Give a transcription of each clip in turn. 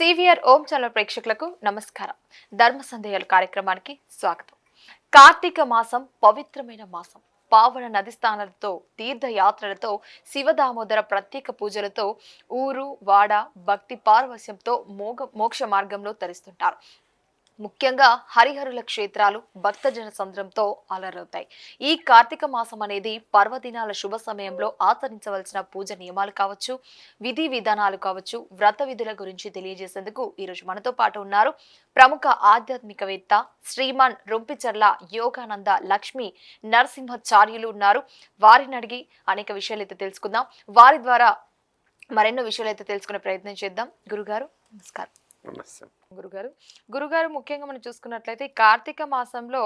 CVR ఓం channel ప్రేక్షకులకు నమస్కారం. ధర్మ సందేహాల కార్యక్రమానికి స్వాగతం. కార్తీక మాసం పవిత్రమైన మాసం. పావన నది స్నానాలతో, తీర్థయాత్రలతో, శివదామోదర ప్రత్యేక పూజలతో ఊరు వాడ భక్తి పారవస్యంతో మోక్ష మార్గంలో తరిస్తుంటారు. ముఖ్యంగా హరిహరుల క్షేత్రాలు భక్తజన సంద్రంతో అలరవుతాయి. ఈ కార్తీక మాసం అనేది పర్వదినాల శుభ సమయంలో ఆచరించవలసిన పూజ నియమాలు కావచ్చు, విధి విధానాలు కావచ్చు, వ్రత విధుల గురించి తెలియజేసేందుకు ఈరోజు మనతో పాటు ఉన్నారు ప్రముఖ ఆధ్యాత్మికవేత్త శ్రీమాన్ రొంపిచర్ల యోగానంద లక్ష్మీ నరసింహాచార్యులు ఉన్నారు. వారిని అడిగి అనేక విషయాలు అయితే తెలుసుకుందాం. వారి ద్వారా మరెన్నో విషయాలు అయితే తెలుసుకునే ప్రయత్నం చేద్దాం. గురుగారు నమస్కారం. గురుగారు ముఖ్యంగా మనం చూసుకున్నట్లయితే కార్తీక మాసంలో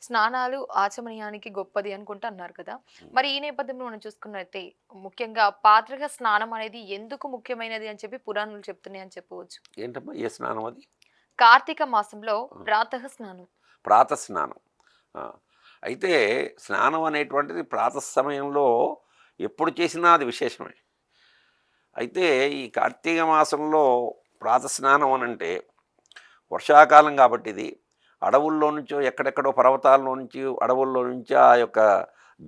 స్నానాలు ఆచమనీయానికి గొప్పది అనుకుంటా అన్నారు కదా. మరి ఈ నేపథ్యంలో మనం చూసుకున్నట్లయితే ముఖ్యంగా పాత్రగా స్నానం అనేది ఎందుకు ముఖ్యమైనది అని చెప్పి పురాణాలు చెప్తున్నాయి అని చెప్పవచ్చు. ఏంటమ్మా ఏ స్నానం అది? కార్తీక మాసంలో ప్రాతః స్నానం. ప్రాతః స్నానం. అయితే స్నానం అనేటువంటిది ప్రాతః సమయంలో ఎప్పుడు చేసినా అది విశేషమే. అయితే ఈ కార్తీక మాసంలో ప్రాతస్నానం అని అంటే వర్షాకాలం కాబట్టి ఇది అడవుల్లో నుంచో ఎక్కడెక్కడో పర్వతాల్లో నుంచి అడవుల్లో నుంచి ఆ యొక్క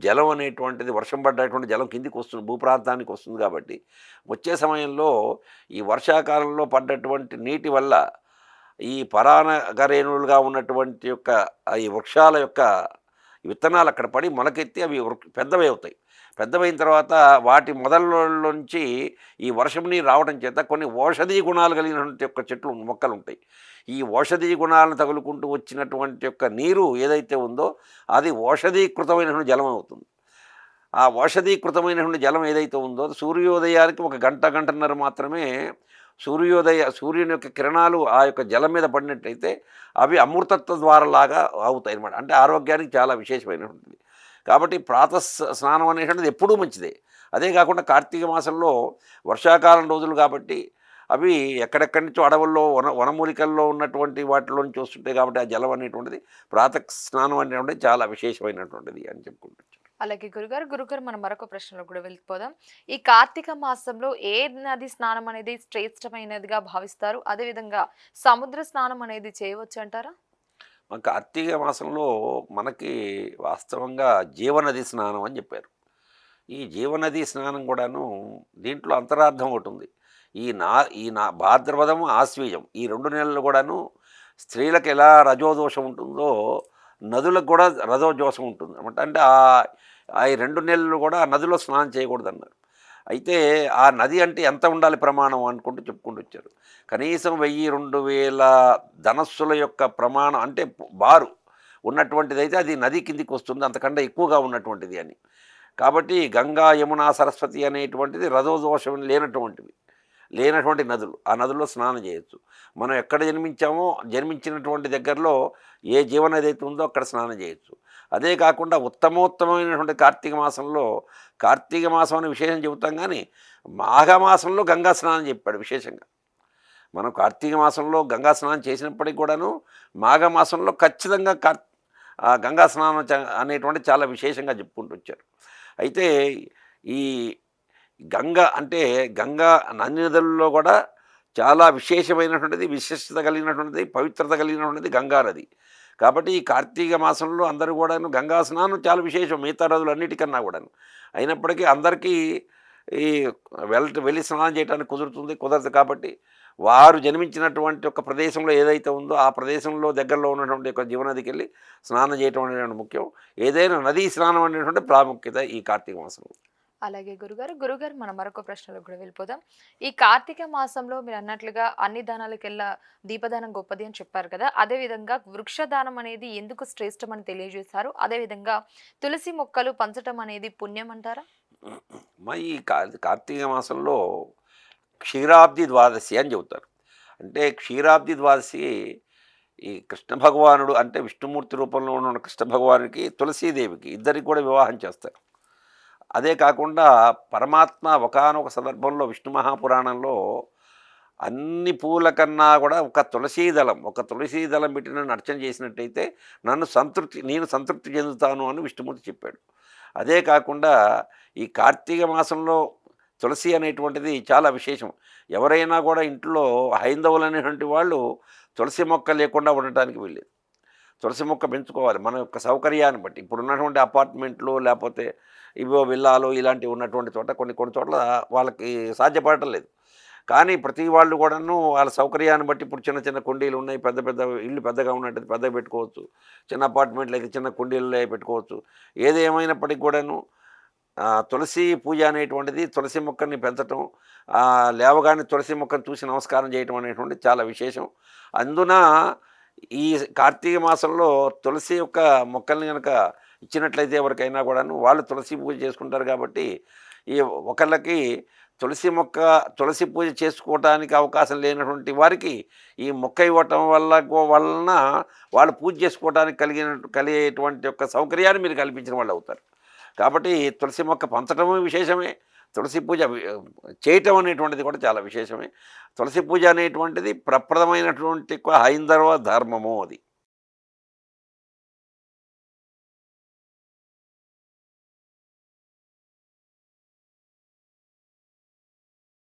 జలం అనేటువంటిది వర్షం పడ్డటువంటి జలం కిందికి వస్తుంది, భూప్రాంతానికి వస్తుంది. కాబట్టి వచ్చే సమయంలో ఈ వర్షాకాలంలో పడ్డటువంటి నీటి వల్ల ఈ పరాణగరేణులుగా ఉన్నటువంటి యొక్క ఈ వృక్షాల యొక్క విత్తనాలు అక్కడ పడి మొలకెత్తి అవి పెద్దవి అవుతాయి. పెద్దవైన తర్వాత వాటి మొదల్లోంచి ఈ వర్షం నీరు రావడం చేత కొన్ని ఔషధీ గుణాలు కలిగినటువంటి యొక్క చెట్లు మొక్కలు ఉంటాయి. ఈ ఔషధీ గుణాలను తగులుకుంటూ వచ్చినటువంటి యొక్క నీరు ఏదైతే ఉందో అది ఔషధీకృతమైనటువంటి జలం అవుతుంది. ఆ ఔషధీకృతమైనటువంటి జలం ఏదైతే ఉందో సూర్యోదయానికి ఒక గంటన్నర మాత్రమే సూర్యుని యొక్క కిరణాలు ఆ యొక్క జలం మీద పడినట్టయితే అవి అమృతత్వ ద్వారలాగా అవుతాయి అన్నమాట. అంటే ఆరోగ్యానికి చాలా విశేషమైనటువంటిది. కాబట్టి ప్రాతః స్నానం అనేటువంటిది ఎప్పుడూ మంచిదే. అదే కాకుండా కార్తీక మాసంలో వర్షాకాలం రోజులు కాబట్టి అవి ఎక్కడెక్కడి నుంచో అడవుల్లో వనమూలికల్లో ఉన్నటువంటి వాటిలో నుంచి వస్తుంటాయి. కాబట్టి ఆ జలం అనేటువంటిది ప్రాతః స్నానం అనేటువంటిది చాలా విశేషమైనటువంటిది అని చెప్పుకుంటారు. అలాగే గురుగారు మనం మరొక ప్రశ్నలో కూడా వెళ్ళిపోదాం. ఈ కార్తీక మాసంలో ఏ నది స్నానం అనేది శ్రేష్టమైనదిగా భావిస్తారు? అదేవిధంగా సముద్ర స్నానం అనేది చేయవచ్చు అంటారా? కార్తీక మాసంలో మనకి వాస్తవంగా జీవనది స్నానం అని చెప్పారు. ఈ జీవనది స్నానం కూడాను దీంట్లో అంతరార్థం ఒకటి ఉంది. ఈ భాద్రపదం ఆశ్వీజం ఈ 2 నెలలు కూడాను స్త్రీలకు ఎలా రజోదోషం ఉంటుందో నదులకు కూడా రజోదోషం ఉంటుంది అనమాట. అంటే ఈ 2 నెలలు కూడా నదిలో స్నానం చేయకూడదన్నారు. అయితే ఆ నది అంటే ఎంత ఉండాలి ప్రమాణం అనుకుంటూ చెప్పుకుంటూ వచ్చారు. కనీసం 1000-2000 ధనస్సుల యొక్క ప్రమాణం అంటే బారు ఉన్నటువంటిదైతే అది నది కిందికి వస్తుంది, అంతకంటే ఎక్కువగా ఉన్నటువంటిది అని. కాబట్టి గంగా యమున సరస్వతి అనేటువంటిది రజోదోషం లేనటువంటి నదులు. ఆ నదుల్లో స్నానం చేయొచ్చు. మనం ఎక్కడ జన్మించినటువంటి దగ్గరలో ఏ జీవనది అయితే ఉందో అక్కడ స్నానం చేయొచ్చు. అదే కాకుండా ఉత్తమోత్తమైనటువంటి కార్తీక మాసం అనే విశేషం చెబుతాం. కానీ మాఘమాసంలో గంగా స్నానం చెప్పాడు విశేషంగా. మనం కార్తీక మాసంలో గంగా స్నానం చేసినప్పటికీ కూడాను మాఘమాసంలో ఖచ్చితంగా గంగా స్నానం అనేటువంటి చాలా విశేషంగా చెప్పుకుంటూ వచ్చారు. అయితే ఈ గంగా నది నదుల్లో కూడా చాలా విశేషమైనటువంటిది, విశిష్టత కలిగినటువంటిది, పవిత్రత కలిగినటువంటిది గంగా నది. కాబట్టి ఈ కార్తీక మాసంలో అందరూ కూడాను గంగా స్నానం చాలా విశేషం మిగతా రోజులన్నిటికన్నా కూడాను. అయినప్పటికీ అందరికీ ఈ వెళ్ళి స్నానం చేయడానికి కుదరదు. కాబట్టి వారు జన్మించినటువంటి ఒక ప్రదేశంలో ఏదైతే ఉందో ఆ ప్రదేశంలో దగ్గరలో ఉన్నటువంటి ఒక జీవనదికి వెళ్ళి స్నానం చేయటం అనేటువంటి ముఖ్యం. ఏదైనా నదీ స్నానం అనేటువంటి ప్రాముఖ్యత ఈ కార్తీక మాసంలో. అలాగే గురుగారు మనం మరొక ప్రశ్నలకు కూడా వెళ్ళిపోదాం. ఈ కార్తీక మాసంలో మీరు అన్నట్లుగా అన్ని దానాలకెల్లా దీపదానం గొప్పది అని చెప్పారు కదా. అదే విధంగా వృక్షదానం అనేది ఎందుకు శ్రేష్టమని తెలియజేశారు? అదే విధంగా తులసి మొక్కలు పంచటం అనేది పుణ్యం అంటారా? ఈ కార్తీక మాసంలో క్షీరాబ్ది ద్వాదశి అని చెబుతారు. అంటే క్షీరాబ్ది ద్వాదశి ఈ కృష్ణ భగవానుడు అంటే విష్ణుమూర్తి రూపంలో ఉన్న కృష్ణ భగవానుడికి తులసీదేవికి ఇద్దరికి కూడా వివాహం చేస్తారు. అదే కాకుండా పరమాత్మ ఒకానొక సందర్భంలో విష్ణు మహాపురాణంలో అన్ని పూల కన్నా కూడా ఒక తులసీ దళం పెట్టి నన్ను అర్చన చేసినట్టయితే నేను సంతృప్తి చెందుతాను అని విష్ణుమూర్తి చెప్పాడు. అదే కాకుండా ఈ కార్తీక మాసంలో తులసి అనేటువంటిది చాలా విశేషం. ఎవరైనా కూడా ఇంట్లో హైందవులనేటువంటి వాళ్ళు తులసి మొక్క లేకుండా ఉండటానికి వీల్లేదు. తులసి మొక్క పెంచుకోవాలి మన యొక్క సౌకర్యాన్ని బట్టి. ఇప్పుడున్నటువంటి అపార్ట్మెంట్లు లేపోతే ఇవో విల్లాలు ఇలాంటివి ఉన్నటువంటి చోట కొన్ని కొన్ని చోట్ల వాళ్ళకి సాధ్యపడటం లేదు. కానీ ప్రతి వాళ్ళు కూడాను వాళ్ళ సౌకర్యాన్ని బట్టి ఇప్పుడు చిన్న చిన్న కుండీలు ఉన్నాయి. పెద్ద పెద్ద ఇల్లు పెద్దగా ఉన్నట్టయితే పెద్దగా పెట్టుకోవచ్చు. చిన్న అపార్ట్మెంట్లు అయితే చిన్న కుండీల్లో పెట్టుకోవచ్చు. ఏది ఏమైనప్పటికి కూడాను తులసి పూజ అనేటువంటిది తులసి మొక్కని పెంచటం, లేవగానే తులసి మొక్కను చూసి నమస్కారం చేయటం అనేటువంటిది చాలా విశేషం. అందున ఈ కార్తీక మాసంలో తులసి యొక్క మొక్కల్ని గనక ఇచ్చినట్లయితే ఎవరికైనా కూడాను వాళ్ళు తులసి పూజ చేసుకుంటారు కాబట్టి, ఈ ఒకళ్ళకి తులసి పూజ చేసుకోవటానికి అవకాశం లేనటువంటి వారికి ఈ మొక్క ఇవ్వటం వలన వాళ్ళు పూజ చేసుకోవడానికి కలిగేటువంటి యొక్క సౌకర్యాన్ని మీరు కల్పించిన వాళ్ళు అవుతారు. కాబట్టి తులసి మొక్క పంచటము విశేషమే. తులసి పూజ చేయటం అనేటువంటిది కూడా చాలా విశేషమే. తులసి పూజ అనేటువంటిది ప్రప్రదమైనటువంటి హైందవ ధర్మము అది.